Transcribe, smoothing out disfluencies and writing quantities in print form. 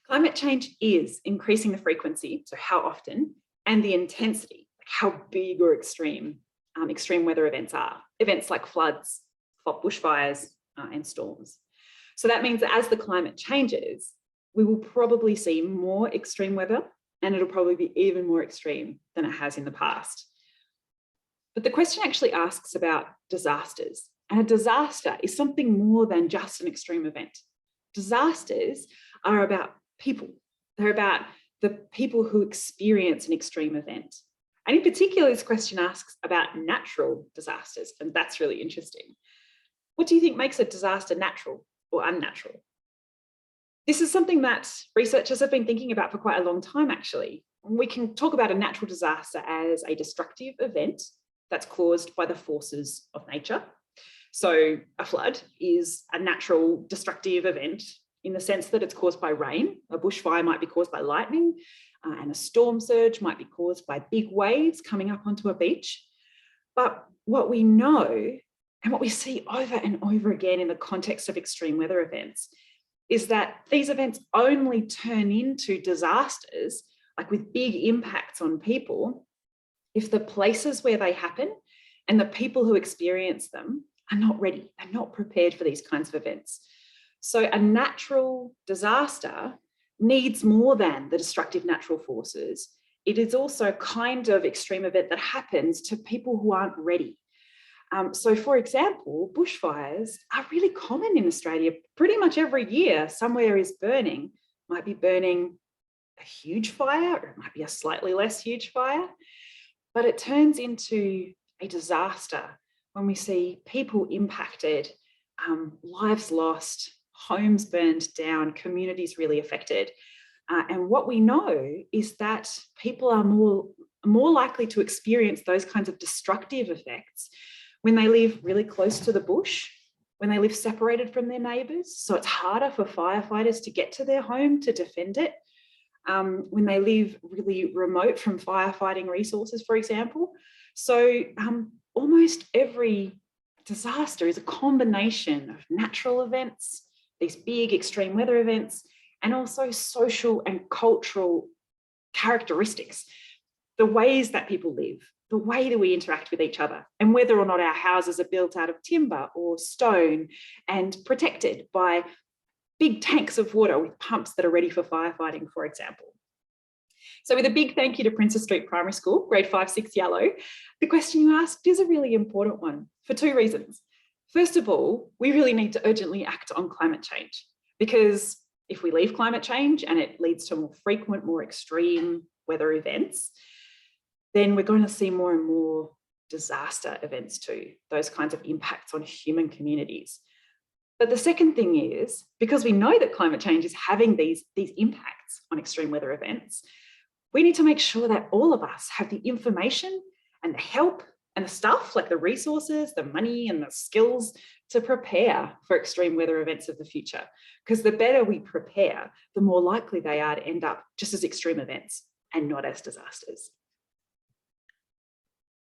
Climate change is increasing the frequency, so how often, and the intensity, like how big or extreme weather events are. Events like floods, bushfires, and storms. So that means that as the climate changes, we will probably see more extreme weather, and it'll probably be even more extreme than it has in the past. But the question actually asks about disasters. And a disaster is something more than just an extreme event. Disasters are about people. They're about the people who experience an extreme event. And in particular, this question asks about natural disasters, and that's really interesting. What do you think makes a disaster natural or unnatural? This is something that researchers have been thinking about for quite a long time, actually. We can talk about a natural disaster as a destructive event that's caused by the forces of nature. So a flood is a natural destructive event in the sense that it's caused by rain. A bushfire might be caused by lightning, and a storm surge might be caused by big waves coming up onto a beach. But what we know, and what we see over and over again in the context of extreme weather events, is that these events only turn into disasters, like with big impacts on people, if the places where they happen and the people who experience them are not ready, they're not prepared for these kinds of events. So a natural disaster needs more than the destructive natural forces. It is also a kind of extreme event that happens to people who aren't ready. So for example, bushfires are really common in Australia. Pretty much every year, somewhere is burning. Might be burning a huge fire, or it might be a slightly less huge fire, but it turns into a disaster when we see people impacted, lives lost, homes burned down, communities really affected. And what we know is that people are more likely to experience those kinds of destructive effects when they live really close to the bush, when they live separated from their neighbours. So it's harder for firefighters to get to their home to defend it. When they live really remote from firefighting resources, for example. So almost every disaster is a combination of natural events, these big extreme weather events, and also social and cultural characteristics, the ways that people live, the way that we interact with each other, and whether or not our houses are built out of timber or stone and protected by big tanks of water with pumps that are ready for firefighting, for example. So with a big thank you to Princess Street Primary School, grade 5, 6 yellow, the question you asked is a really important one for two reasons. First of all, we really need to urgently act on climate change, because if we leave climate change and it leads to more frequent, more extreme weather events, then we're going to see more and more disaster events too, those kinds of impacts on human communities. But the second thing is, because we know that climate change is having these impacts on extreme weather events, we need to make sure that all of us have the information and the help and the stuff, like the resources, the money and the skills to prepare for extreme weather events of the future. Because the better we prepare, the more likely they are to end up just as extreme events and not as disasters.